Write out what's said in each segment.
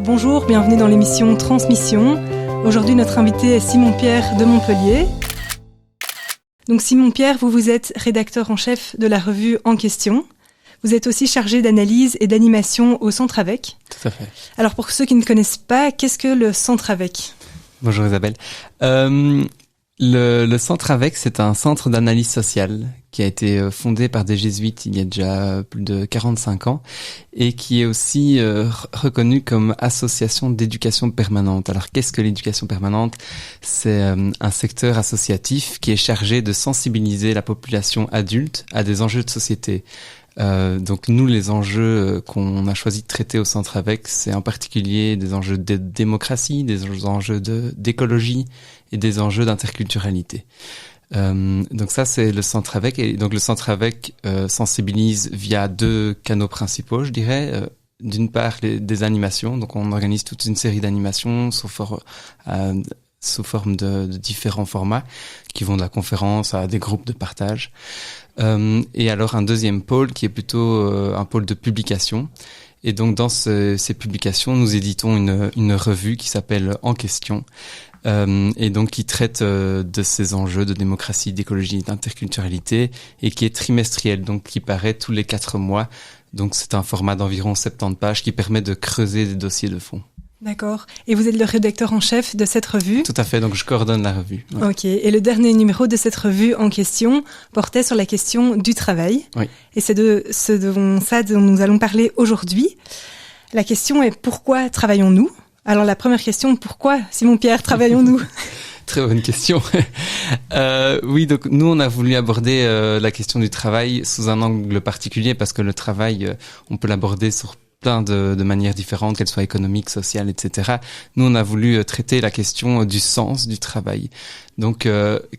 Bonjour, bienvenue dans l'émission Transmission. Aujourd'hui, notre invité est Simon Pierre de Montpellier. Donc Simon Pierre, vous êtes rédacteur en chef de la revue En Question. Vous êtes aussi chargé d'analyse et d'animation au Centre Avec. Tout à fait. Alors pour ceux qui ne connaissent pas, qu'est-ce que le Centre Avec ? Bonjour Isabelle. Le Centre Avec, c'est un centre d'analyse sociale qui a été fondé par des jésuites il y a déjà plus de 45 ans et qui est aussi reconnu comme association d'éducation permanente. Alors qu'est-ce que l'éducation permanente ? C'est un secteur associatif qui est chargé de sensibiliser la population adulte à des enjeux de société. Donc nous, les enjeux qu'on a choisi de traiter au Centre Avec, c'est en particulier des enjeux de démocratie, des enjeux d'écologie et des enjeux d'interculturalité. Donc ça, c'est le Centre Avec. Et donc le Centre Avec sensibilise via 2 canaux principaux, je dirais. D'une part, des animations. Donc on organise toute une série d'animations sous forme de différents formats qui vont de la conférence à des groupes de partage. Et alors un deuxième pôle qui est plutôt un pôle de publication. Et donc dans ces publications, nous éditons une revue qui s'appelle En Question, et donc qui traite de ces enjeux de démocratie, d'écologie et d'interculturalité, et qui est trimestrielle, donc qui paraît tous les 4 mois. Donc c'est un format d'environ 70 pages qui permet de creuser des dossiers de fond. D'accord. Et vous êtes le rédacteur en chef de cette revue ? Tout à fait, donc je coordonne la revue. Ouais. Ok. Et le dernier numéro de cette revue En Question portait sur la question du travail. Oui. Et c'est de ça dont nous allons parler aujourd'hui. La question est pourquoi travaillons-nous ? Alors la première question, pourquoi, Simon-Pierre, travaillons-nous ? Très bonne question. Oui, donc nous on a voulu aborder la question du travail sous un angle particulier parce que le travail, on peut l'aborder sur plein de manières différentes, qu'elles soient économiques, sociales, etc. Nous, on a voulu traiter la question du sens du travail. Donc,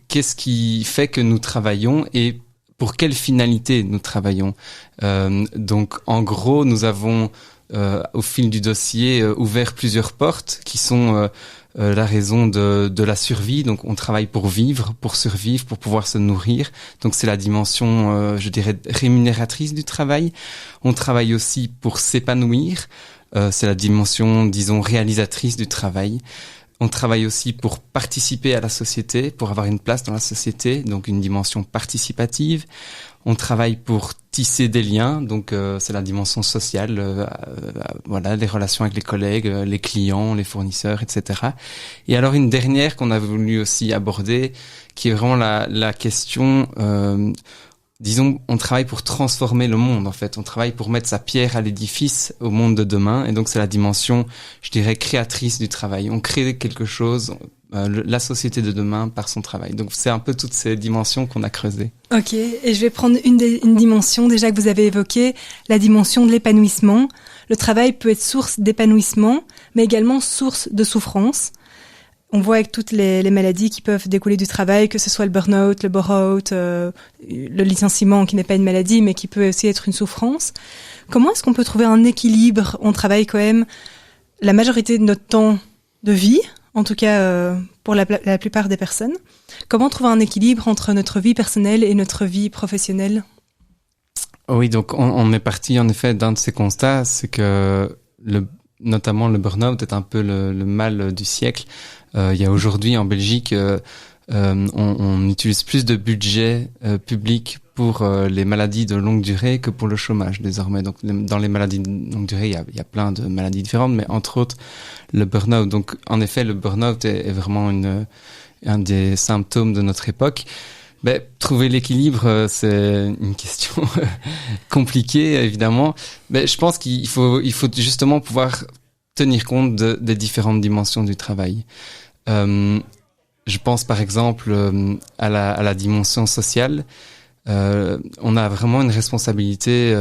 qu'est-ce qui fait que nous travaillons et pour quelle finalité nous travaillons ? Donc, en gros, nous avons, au fil du dossier, ouvert plusieurs portes qui sont la raison de la survie. Donc, on travaille pour vivre, pour survivre, pour pouvoir se nourrir. Donc, c'est la dimension, je dirais, rémunératrice du travail. On travaille aussi pour s'épanouir. C'est la dimension, disons, réalisatrice du travail. On travaille aussi pour participer à la société, pour avoir une place dans la société, donc une dimension participative. On travaille pour tisser des liens, donc c'est la dimension sociale, voilà, les relations avec les collègues, les clients, les fournisseurs, etc. Et alors une dernière qu'on a voulu aussi aborder, qui est vraiment la question, disons, on travaille pour transformer le monde, en fait. On travaille pour mettre sa pierre à l'édifice au monde de demain. Et donc, c'est la dimension, je dirais, créatrice du travail. On crée quelque chose, la société de demain par son travail. Donc, c'est un peu toutes ces dimensions qu'on a creusées. Ok, et je vais prendre une dimension déjà que vous avez évoquée, la dimension de l'épanouissement. Le travail peut être source d'épanouissement, mais également source de souffrance. On voit avec toutes les maladies qui peuvent découler du travail, que ce soit le burn-out, le bore-out, le licenciement qui n'est pas une maladie mais qui peut aussi être une souffrance. Comment est-ce qu'on peut trouver un équilibre ? On travaille quand même la majorité de notre temps de vie, en tout cas pour la plupart des personnes. Comment trouver un équilibre entre notre vie personnelle et notre vie professionnelle ? Oui, donc on est parti en effet d'un de ces constats, c'est que notamment le burn-out est un peu le mal du siècle. Il y a aujourd'hui en Belgique, on utilise plus de budget public pour les maladies de longue durée que pour le chômage désormais. Donc dans les maladies de longue durée, il y a plein de maladies différentes, mais entre autres le burn-out. Donc en effet, le burn-out est vraiment un des symptômes de notre époque. Ben, trouver l'équilibre, c'est une question compliquée, évidemment. Mais je pense qu'il faut justement pouvoir tenir compte des différentes dimensions du travail. Je pense par exemple à la dimension sociale. On a vraiment une responsabilité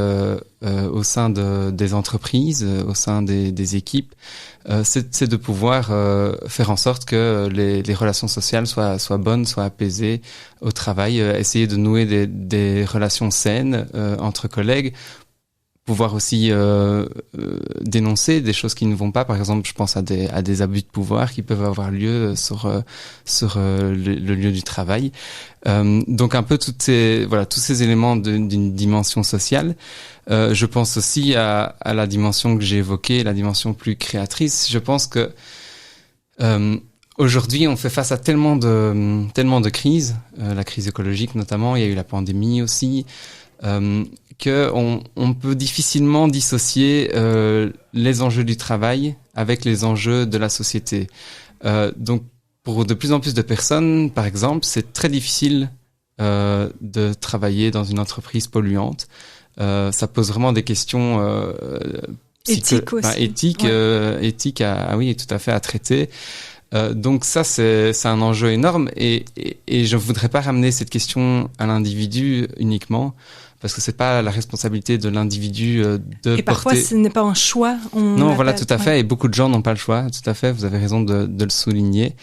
au sein des entreprises, au sein des équipes. C'est de pouvoir faire en sorte que les relations sociales soient bonnes, soient apaisées au travail, essayer de nouer des relations saines entre collègues pouvoir aussi dénoncer des choses qui ne vont pas. Par exemple, je pense à des abus de pouvoir qui peuvent avoir lieu sur le lieu du travail. Donc un peu tous ces éléments d'une dimension sociale. Je pense aussi à la dimension que j'ai évoquée, la dimension plus créatrice. Je pense que aujourd'hui, on fait face à tellement de crises, la crise écologique notamment. Il y a eu la pandémie aussi. Que on peut difficilement dissocier les enjeux du travail avec les enjeux de la société. Donc, pour de plus en plus de personnes, par exemple, c'est très difficile de travailler dans une entreprise polluante. Ça pose vraiment des questions éthiques aussi. Éthiques oui, tout à fait, à traiter. Donc ça, c'est un enjeu énorme et je voudrais pas ramener cette question à l'individu uniquement, parce que c'est pas la responsabilité de l'individu de porter. Et parfois, ce n'est pas un choix. Non, voilà, tout à fait. Et beaucoup de gens n'ont pas le choix. Tout à fait. Vous avez raison de le souligner.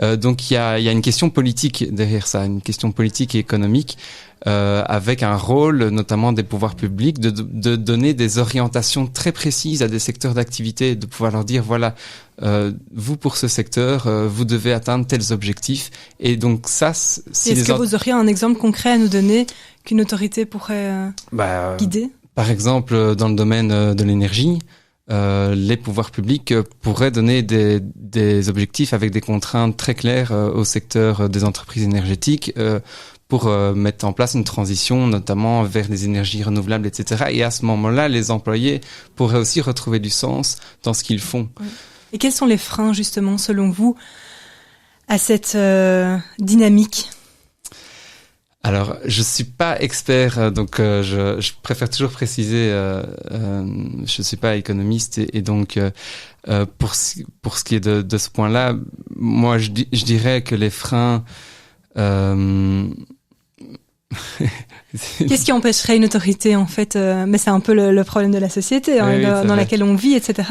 Donc il y a une question politique derrière ça, une question politique et économique, avec un rôle notamment des pouvoirs publics de donner des orientations très précises à des secteurs d'activité, de pouvoir leur dire voilà, vous pour ce secteur, vous devez atteindre tels objectifs. Et donc ça, est-ce que vous auriez un exemple concret à nous donner qu'une autorité pourrait guider? Par exemple, dans le domaine de l'énergie, les pouvoirs publics pourraient donner des objectifs avec des contraintes très claires au secteur des entreprises énergétiques pour mettre en place une transition, notamment vers des énergies renouvelables, etc. Et à ce moment-là, les employés pourraient aussi retrouver du sens dans ce qu'ils font. Oui. Et quels sont les freins, justement, selon vous, à cette dynamique? Alors, je suis pas expert, donc je préfère toujours préciser, je suis pas économiste et donc pour ce qui est de ce point-là, moi je dirais que les freins. Qu'est-ce qui empêcherait une autorité, en fait, mais c'est un peu le problème de la société dans laquelle on vit, etc.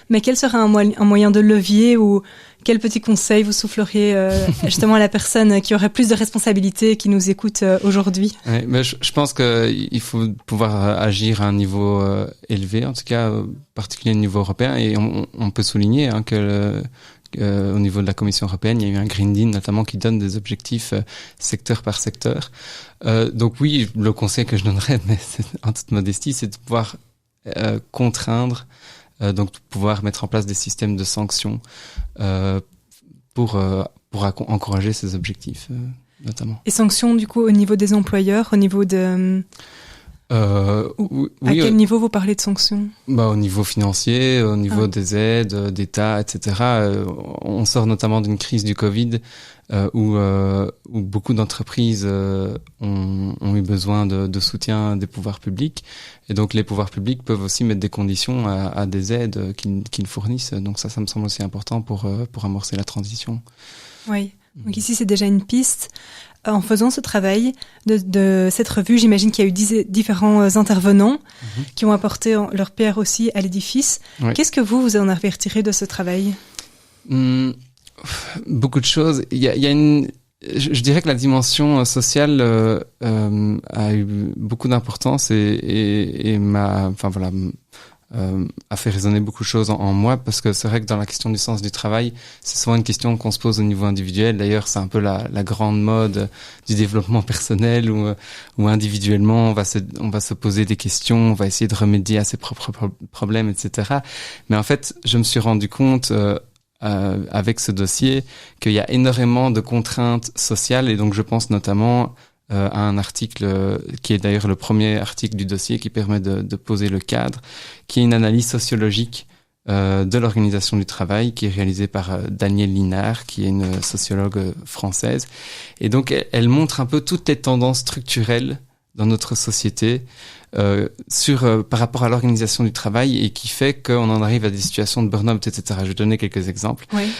Mais quel serait un moyen de levier ou quel petit conseil vous souffleriez justement à la personne qui aurait plus de responsabilités et qui nous écoute aujourd'hui? Oui, mais je pense qu'il faut pouvoir agir à un niveau élevé, en tout cas particulier au niveau européen, et on peut souligner que au niveau de la Commission européenne, il y a eu un Green Deal notamment qui donne des objectifs secteur par secteur. Donc oui, le conseil que je donnerais, mais en toute modestie, c'est de pouvoir contraindre, donc de pouvoir mettre en place des systèmes de sanctions pour encourager ces objectifs notamment. Et sanctions du coup au niveau des employeurs, au niveau de... oui, à quel niveau vous parlez de sanctions? Au niveau financier, au niveau des aides, d'État, etc. On sort notamment d'une crise du Covid où beaucoup d'entreprises ont eu besoin de soutien des pouvoirs publics. Et donc les pouvoirs publics peuvent aussi mettre des conditions à des aides qu'ils fournissent. Donc ça me semble aussi important pour amorcer la transition. Oui. Donc ici, c'est déjà une piste. En faisant ce travail de cette revue, j'imagine qu'il y a eu différents intervenants qui ont apporté leur pierre aussi à l'édifice. Oui. Qu'est-ce que vous en avez retiré de ce travail? Beaucoup de choses. Je dirais que la dimension sociale a eu beaucoup d'importance et a fait résonner beaucoup de choses en moi, parce que c'est vrai que dans la question du sens du travail, c'est souvent une question qu'on se pose au niveau individuel. D'ailleurs, c'est un peu la grande mode du développement personnel où individuellement on va se poser des questions, on va essayer de remédier à ses propres problèmes, etc. Mais en fait, je me suis rendu compte avec ce dossier qu'il y a énormément de contraintes sociales, et donc je pense notamment à un article qui est d'ailleurs le premier article du dossier qui permet de poser le cadre, qui est une analyse sociologique de l'organisation du travail, qui est réalisée par Danielle Linard, qui est une sociologue française. Et donc elle montre un peu toutes les tendances structurelles dans notre société par rapport à l'organisation du travail, et qui fait qu'on en arrive à des situations de burn-out, etc. Je vais donner quelques exemples. Oui.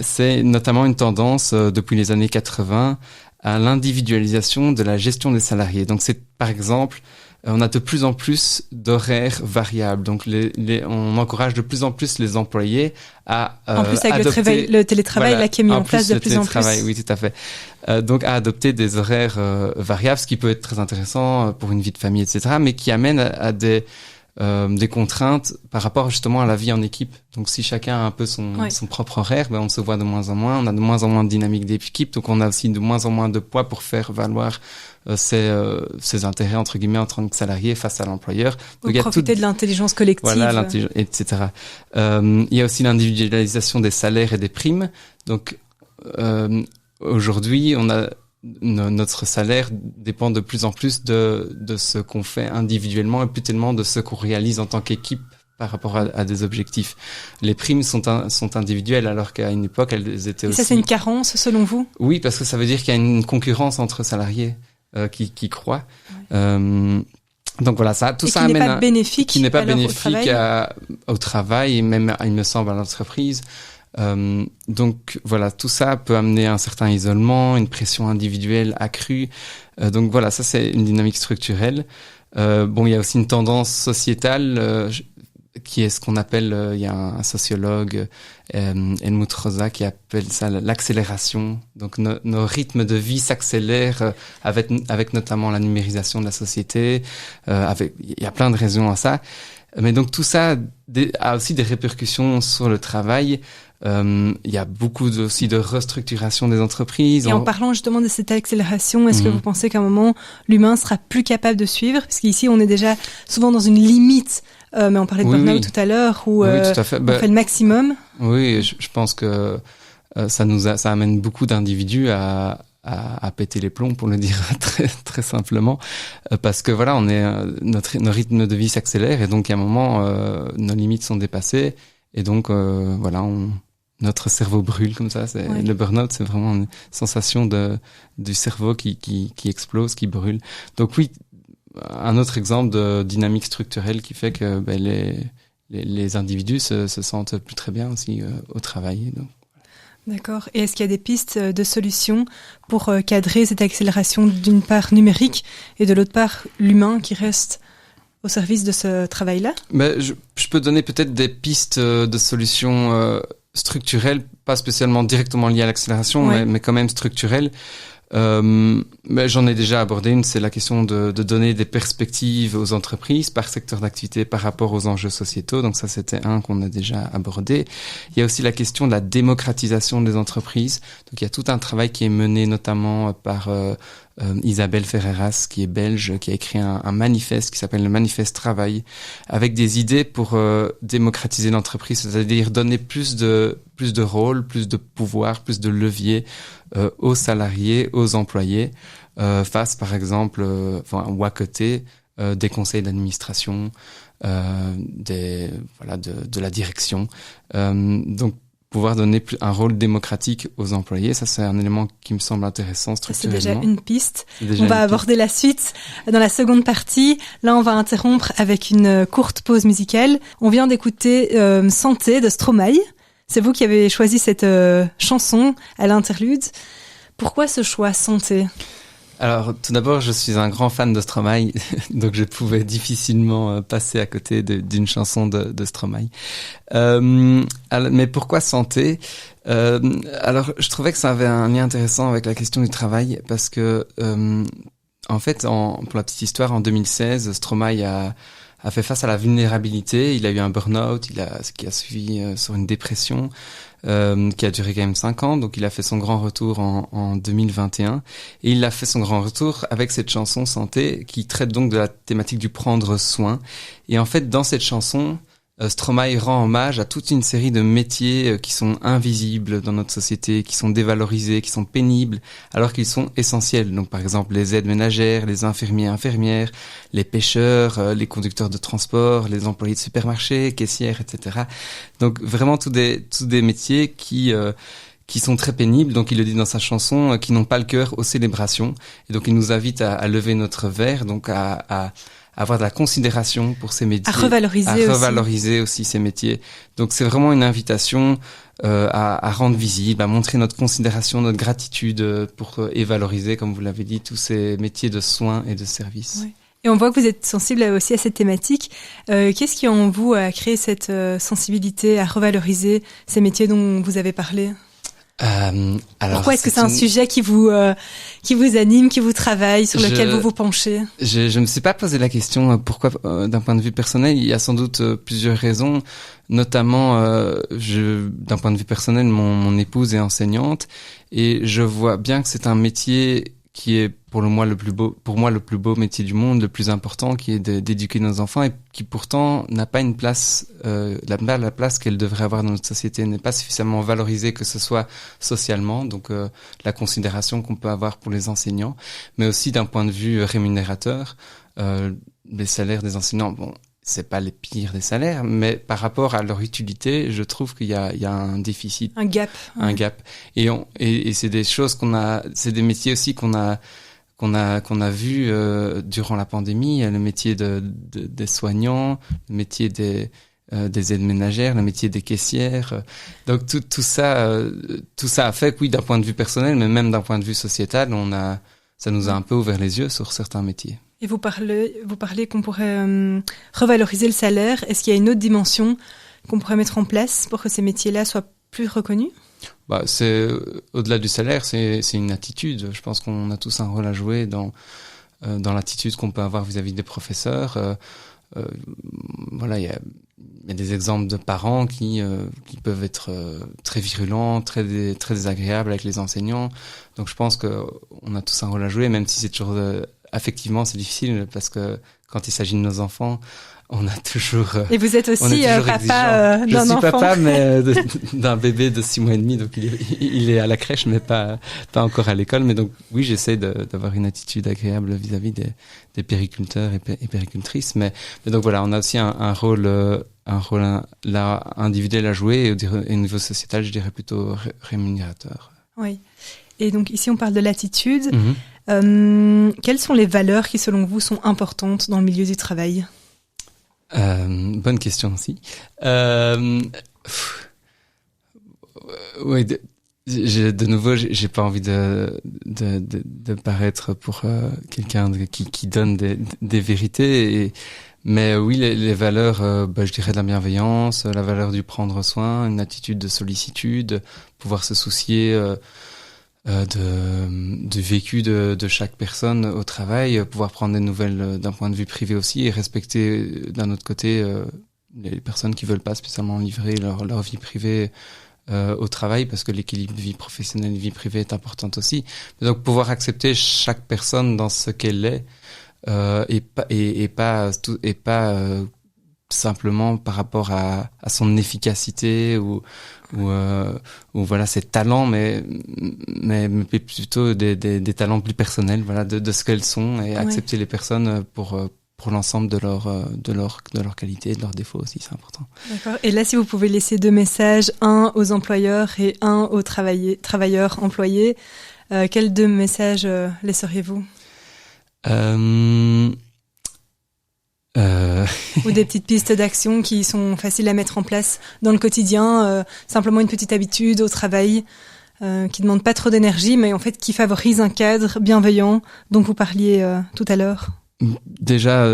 C'est notamment une tendance depuis les années 80 à l'individualisation de la gestion des salariés. Donc c'est par exemple, on a de plus en plus d'horaires variables. Donc on encourage de plus en plus les employés à en plus avec adopter, le télétravail là qui est mis en place de plus en plus. Oui, tout à fait. Donc à adopter des horaires variables, ce qui peut être très intéressant pour une vie de famille, etc. Mais qui amène à des des contraintes par rapport justement à la vie en équipe. Donc si chacun a un peu son propre horaire, on se voit de moins en moins, on a de moins en moins de dynamique d'équipe, donc on a aussi de moins en moins de poids pour faire valoir ses intérêts entre guillemets en tant que salarié face à l'employeur. Donc il y a profiter de l'intelligence collective. Voilà, etc. Il y a aussi l'individualisation des salaires et des primes. Donc aujourd'hui, on a notre salaire dépend de plus en plus de ce qu'on fait individuellement et plus tellement de ce qu'on réalise en tant qu'équipe par rapport à des objectifs. Les primes sont individuelles alors qu'à une époque elles étaient aussi... Et ça c'est une carence selon vous? Oui, parce que ça veut dire qu'il y a une concurrence entre salariés qui croît. Ouais. Donc voilà, tout ça amène qui n'est pas bénéfique au travail et même il me semble à l'entreprise. Donc voilà, tout ça peut amener un certain isolement, une pression individuelle accrue. Donc voilà, ça c'est une dynamique structurelle. Il y a aussi une tendance sociétale qui est ce qu'on appelle, il y a un sociologue, Helmut Rosa, qui appelle ça l'accélération. Donc nos rythmes de vie s'accélèrent avec notamment la numérisation de la société. Il y a plein de raisons à ça. Mais donc tout ça a aussi des répercussions sur le travail. Il y a beaucoup aussi de restructuration des entreprises. Et en parlant justement de cette accélération, est-ce que vous pensez qu'à un moment, l'humain sera plus capable de suivre? Parce qu'ici, on est déjà souvent dans une limite, mais on parlait de burn-out tout à l'heure, où on fait le maximum. Oui, je pense que ça amène beaucoup d'individus à péter les plombs, pour le dire très très simplement, parce que voilà, nos rythmes de vie s'accélèrent et donc à un moment nos limites sont dépassées et donc notre cerveau brûle comme ça. Le burn-out, c'est vraiment une sensation du cerveau qui explose, qui brûle. Donc oui, un autre exemple de dynamique structurelle qui fait que les individus se sentent plus très bien aussi au travail. Donc. D'accord. Et est-ce qu'il y a des pistes de solutions pour cadrer cette accélération d'une part numérique et de l'autre part l'humain qui reste au service de ce travail-là? Je peux donner peut-être des pistes de solutions structurelles, pas spécialement directement liées à l'accélération, mais quand même structurelles. Mais j'en ai déjà abordé une, c'est la question de donner des perspectives aux entreprises par secteur d'activité par rapport aux enjeux sociétaux. Donc ça, c'était un qu'on a déjà abordé. Il y a aussi la question de la démocratisation des entreprises. Donc il y a tout un travail qui est mené notamment par Isabelle Ferreras, qui est belge, qui a écrit un manifeste qui s'appelle le Manifeste Travail, avec des idées pour démocratiser l'entreprise, c'est-à-dire donner plus de rôle, plus de pouvoir, plus de levier aux salariés, aux employés, face par exemple, ou à côté des conseils d'administration, de la direction. Donc pouvoir donner un rôle démocratique aux employés, ça c'est un élément qui me semble intéressant structurellement. C'est déjà une piste. On va aborder la suite dans la seconde partie. Là, on va interrompre avec une courte pause musicale. On vient d'écouter Santé de Stromae. C'est vous qui avez choisi cette chanson à l'interlude. Pourquoi ce choix Santé ? Alors, tout d'abord, je suis un grand fan de Stromae, donc je pouvais difficilement passer à côté d'une chanson de Stromae. Mais pourquoi Santé ? Alors, je trouvais que ça avait un lien intéressant avec la question du travail, parce que, en fait, pour la petite histoire, en 2016, Stromae a fait face à la vulnérabilité. Il a eu un burn-out, qui a suivi sur une dépression. Qui a duré quand même 5 ans, donc il a fait son grand retour en 2021, et il a fait son grand retour avec cette chanson Santé, qui traite donc de la thématique du prendre soin. Et en fait, dans cette chanson, Stromae rend hommage à toute une série de métiers qui sont invisibles dans notre société, qui sont dévalorisés, qui sont pénibles, alors qu'ils sont essentiels. Donc par exemple les aides ménagères, les infirmiers, infirmières, les pêcheurs, les conducteurs de transport, les employés de supermarché, caissières, etc. Donc vraiment tous des métiers qui sont très pénibles, donc il le dit dans sa chanson, qui n'ont pas le cœur aux célébrations. Et donc il nous invite à lever notre verre, donc à avoir de la considération pour ces métiers. À revaloriser aussi ces métiers. Donc c'est vraiment une invitation à rendre visible, à montrer notre considération, notre gratitude et valoriser, comme vous l'avez dit, tous ces métiers de soins et de services. Oui. Et on voit que vous êtes sensible aussi à cette thématique. Qu'est-ce qui en vous a créé cette sensibilité à revaloriser ces métiers dont vous avez parlé ? Alors, pourquoi est-ce que c'est un sujet qui vous anime, qui vous travaille, sur lequel vous vous penchez? Je me suis pas posé la question pourquoi d'un point de vue personnel. Il y a sans doute plusieurs raisons, notamment d'un point de vue personnel, mon épouse est enseignante et je vois bien que c'est un métier qui est pour moi le plus beau métier du monde, le plus important, qui est d'éduquer nos enfants et qui pourtant n'a pas une place, la place qu'elle devrait avoir dans notre société, n'est pas suffisamment valorisée, que ce soit socialement, donc la considération qu'on peut avoir pour les enseignants, mais aussi d'un point de vue rémunérateur, les salaires des enseignants, bon, c'est pas les pires des salaires, mais par rapport à leur utilité, je trouve qu'il y a un déficit. Un gap. Un gap. Et c'est des choses c'est des métiers aussi qu'on a vu durant la pandémie, le métier des soignants, le métier des aides ménagères, le métier des caissières. Donc tout ça a fait que oui, d'un point de vue personnel, mais même d'un point de vue sociétal, ça nous a un peu ouvert les yeux sur certains métiers. Et vous parlez qu'on pourrait revaloriser le salaire. Est-ce qu'il y a une autre dimension qu'on pourrait mettre en place pour que ces métiers-là soient plus reconnus? C'est au-delà du salaire, c'est une attitude. Je pense qu'on a tous un rôle à jouer dans l'attitude qu'on peut avoir vis-à-vis des professeurs. Voilà, il y a des exemples de parents qui peuvent être très virulents, très désagréables avec les enseignants. Donc je pense que on a tous un rôle à jouer, même si c'est toujours affectivement, c'est difficile parce que quand il s'agit de nos enfants, on a toujours. Et vous êtes aussi papa d'un enfant. Je suis papa, mais d'un bébé de 6 mois et demi, donc il est à la crèche, mais pas encore à l'école. Mais donc oui, j'essaie d'avoir une attitude agréable vis-à-vis des périculteurs et péricultrices. Mais donc voilà, on a aussi un rôle là individuel à jouer et au niveau sociétal, je dirais plutôt rémunérateur. Oui. Et donc ici, on parle de l'attitude. Quelles sont les valeurs qui, selon vous, sont importantes dans le milieu du travail? Bonne question aussi. Oui, de nouveau, j'ai pas envie de paraître pour quelqu'un qui donne des vérités. Mais oui, les valeurs, je dirais de la bienveillance, la valeur du prendre soin, une attitude de sollicitude, pouvoir se soucier du vécu de chaque personne au travail, pouvoir prendre des nouvelles d'un point de vue privé aussi et respecter d'un autre côté les personnes qui veulent pas spécialement livrer leur vie privée au travail, parce que l'équilibre de vie professionnelle et vie privée est important aussi. Mais donc pouvoir accepter chaque personne dans ce qu'elle est et pas simplement par rapport à son efficacité ou voilà ses talents, mais plutôt des talents plus personnels, voilà, de ce qu'elles sont, et accepter les personnes pour l'ensemble de leur qualité et de leurs défauts aussi, c'est important. D'accord. Et là, si vous pouvez laisser 2 messages, un aux employeurs et un aux travailleurs employés, quels 2 messages laisseriez-vous? Ou des petites pistes d'action qui sont faciles à mettre en place dans le quotidien, simplement une petite habitude au travail qui demande pas trop d'énergie, mais en fait qui favorise un cadre bienveillant dont vous parliez tout à l'heure. Déjà,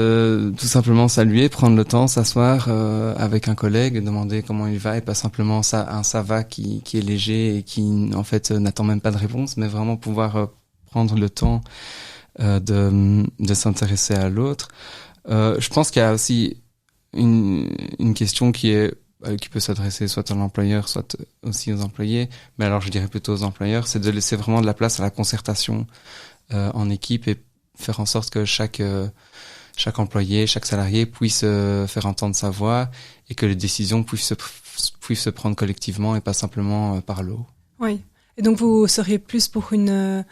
tout simplement saluer, prendre le temps, s'asseoir avec un collègue, demander comment il va, et pas simplement un ça va qui est léger et qui en fait n'attend même pas de réponse, mais vraiment pouvoir prendre le temps de s'intéresser à l'autre. Je pense qu'il y a aussi une question qui peut s'adresser soit à l'employeur, soit aussi aux employés. Mais alors, je dirais plutôt aux employeurs, c'est de laisser vraiment de la place à la concertation en équipe et faire en sorte que chaque employé, chaque salarié puisse faire entendre sa voix et que les décisions puissent se prendre collectivement et pas simplement par le haut. Oui. Et donc vous seriez plus pour une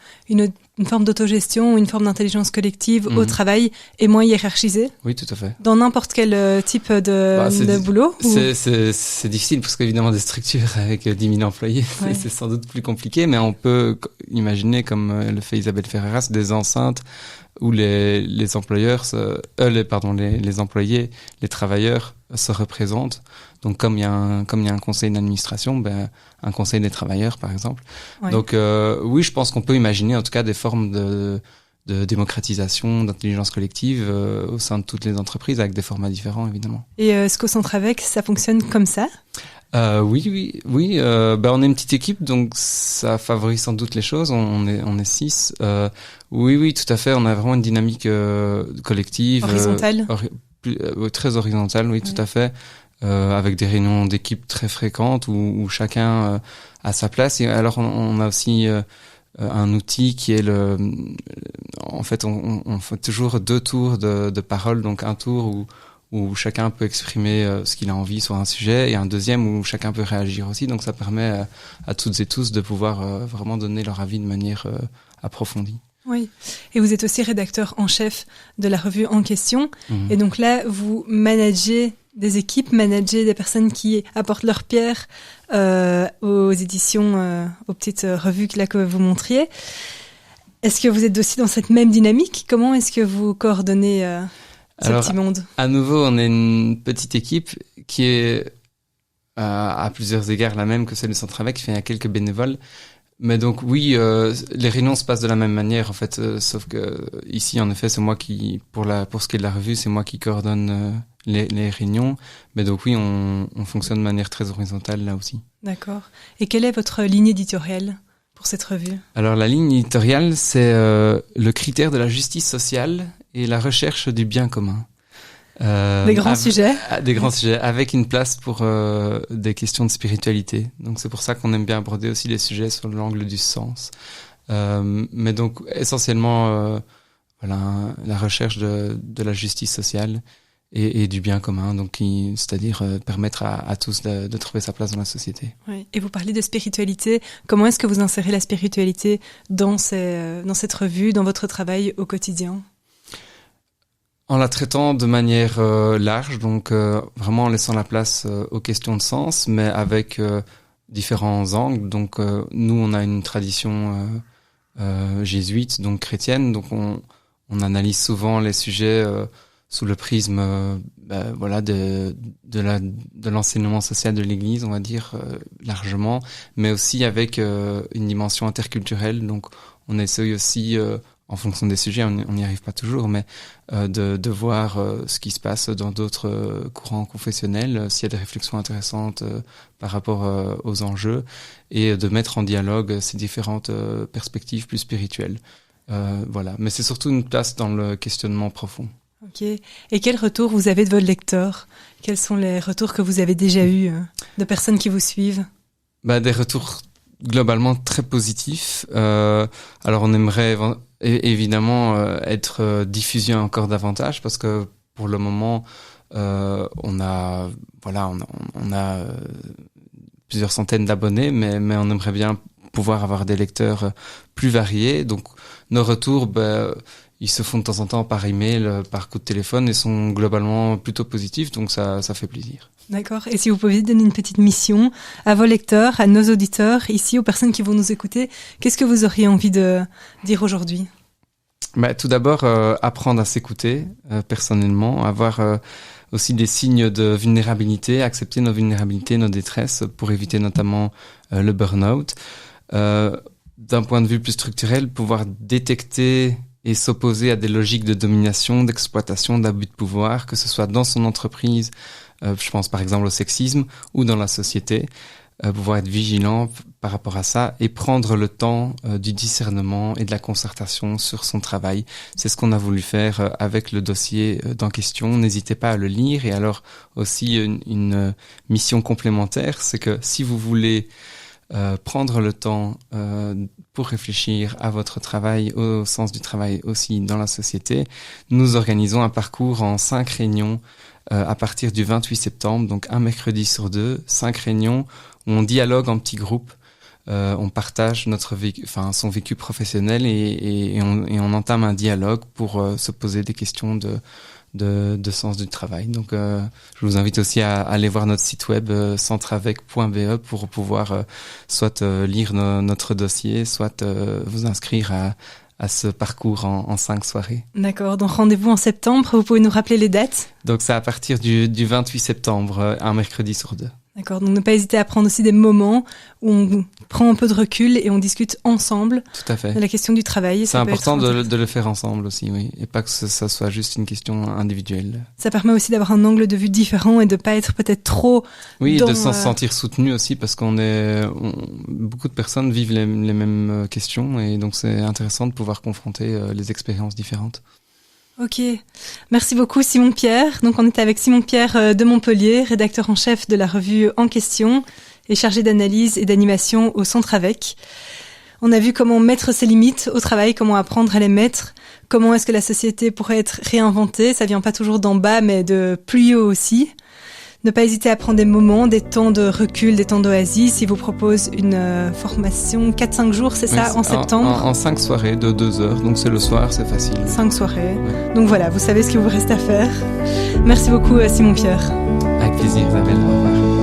forme d'autogestion, une forme d'intelligence collective au travail et moins hiérarchisée? Oui, tout à fait. Dans n'importe quel type de boulot? C'est difficile parce qu'évidemment des structures avec 10 000 employés, c'est sans doute plus compliqué, mais on peut imaginer, comme le fait Isabelle Ferreras, des enceintes où les employeurs, les employés, les travailleurs se représentent. Donc comme il y a un conseil d'administration, un conseil des travailleurs par exemple. Ouais. Donc oui, je pense qu'on peut imaginer en tout cas des formes de démocratisation, d'intelligence collective au sein de toutes les entreprises avec des formats différents évidemment. Et ce qu'au Centre Avec, ça fonctionne comme ça? Oui. On est une petite équipe, donc ça favorise sans doute les choses. On est 6. Oui, tout à fait. On a vraiment une dynamique collective, horizontale, très horizontale. Oui, tout à fait. Avec des réunions d'équipe très fréquentes où chacun a sa place. Et alors on a aussi un outil qui est en fait on fait toujours 2 tours de parole, donc un tour où chacun peut exprimer ce qu'il a envie sur un sujet et un deuxième où chacun peut réagir aussi. Donc ça permet à toutes et tous de pouvoir vraiment donner leur avis de manière approfondie. Oui, et vous êtes aussi rédacteur en chef de la revue en question. Et donc là, vous managez des équipes, managez des personnes qui apportent leur pierre aux éditions, aux petites revues que vous montriez. Est-ce que vous êtes aussi dans cette même dynamique ? Comment est-ce que vous coordonnez ce petit monde ? À nouveau, on est une petite équipe qui est à plusieurs égards la même que celle du Centre Avec, qui fait quelques bénévoles. Mais donc oui, les réunions se passent de la même manière en fait, sauf que ici en effet c'est moi qui pour ce qui est de la revue, c'est moi qui coordonne les réunions. Mais donc oui, on fonctionne de manière très horizontale là aussi. D'accord. Et quelle est votre ligne éditoriale pour cette revue ? Alors la ligne éditoriale, c'est le critère de la justice sociale et la recherche du bien commun. Des grands sujets. Des grands sujets, avec une place pour des questions de spiritualité. Donc c'est pour ça qu'on aime bien aborder aussi les sujets sur l'angle du sens. Mais donc essentiellement, la recherche de la justice sociale et du bien commun, donc c'est-à-dire permettre à tous de trouver sa place dans la société. Oui. Et vous parlez de spiritualité. Comment est-ce que vous insérez la spiritualité dans cette revue, dans votre travail au quotidien ? En la traitant de manière large, donc vraiment en laissant la place aux questions de sens, mais avec différents angles. Donc nous, on a une tradition jésuite, donc chrétienne, donc on analyse souvent les sujets sous le prisme de l'enseignement social de l'Église, on va dire largement, mais aussi avec une dimension interculturelle. Donc on essaye aussi en fonction des sujets, on n'y arrive pas toujours, mais de voir ce qui se passe dans d'autres courants confessionnels, s'il y a des réflexions intéressantes par rapport aux enjeux, et de mettre en dialogue ces différentes perspectives plus spirituelles. Mais c'est surtout une place dans le questionnement profond. Ok. Et quel retour vous avez de vos lecteurs ? Quels sont les retours que vous avez déjà eus de personnes qui vous suivent ? Des retours globalement très positifs. Alors on aimerait évidemment être diffusé encore davantage parce que pour le moment on a plusieurs centaines d'abonnés, mais on aimerait bien pouvoir avoir des lecteurs plus variés. Donc nos retours ils se font de temps en temps par email, par coup de téléphone et sont globalement plutôt positifs, donc ça fait plaisir. D'accord. Et si vous pouviez donner une petite mission à vos lecteurs, à nos auditeurs, ici, aux personnes qui vont nous écouter, qu'est-ce que vous auriez envie de dire aujourd'hui ? Tout d'abord, apprendre à s'écouter personnellement, avoir aussi des signes de vulnérabilité, accepter nos vulnérabilités, nos détresses pour éviter notamment le burn-out. D'un point de vue plus structurel, pouvoir détecter et s'opposer à des logiques de domination, d'exploitation, d'abus de pouvoir, que ce soit dans son entreprise, je pense par exemple au sexisme, ou dans la société, pouvoir être vigilant par rapport à ça et prendre le temps du discernement et de la concertation sur son travail. C'est ce qu'on a voulu faire avec le dossier en question. N'hésitez pas à le lire. Et alors aussi une mission complémentaire, c'est que si vous voulez prendre le temps pour réfléchir à votre travail, au sens du travail aussi dans la société, nous organisons un parcours en 5 réunions à partir du 28 septembre, donc un mercredi sur 2, 5 réunions où on dialogue en petits groupes, on partage son vécu professionnel et on entame un dialogue pour se poser des questions de sens du travail. Donc je vous invite aussi à aller voir notre site web centreavec.be pour pouvoir soit lire notre dossier, soit vous inscrire à ce parcours en 5 soirées. D'accord, donc rendez-vous en septembre, vous pouvez nous rappeler les dates ? Donc c'est à partir du 28 septembre, un mercredi sur 2. D'accord, donc ne pas hésiter à prendre aussi des moments où on prend un peu de recul et on discute ensemble Tout à fait. de la question du travail. C'est important de le faire ensemble aussi, oui, et pas que ça soit juste une question individuelle. Ça permet aussi d'avoir un angle de vue différent et de pas être peut-être trop... Oui, de s'en sentir soutenu aussi, parce beaucoup de personnes vivent les mêmes questions, et donc c'est intéressant de pouvoir confronter les expériences différentes. Ok, merci beaucoup Simon-Pierre. Donc on était avec Simon-Pierre de Montpellier, rédacteur en chef de la revue En Question et chargé d'analyse et d'animation au Centre Avec. On a vu comment mettre ses limites au travail, comment apprendre à les mettre, comment est-ce que la société pourrait être réinventée. Ça vient pas toujours d'en bas, mais de plus haut aussi. Ne pas hésiter à prendre des moments, des temps de recul, des temps d'oasis. Il vous propose une formation 4-5 jours, c'est ça, en septembre. En 5 soirées de 2 heures, donc c'est le soir, c'est facile. 5 soirées. Ouais. Donc voilà, vous savez ce qu'il vous reste à faire. Merci beaucoup Simon-Pierre. Avec plaisir Isabelle, au revoir.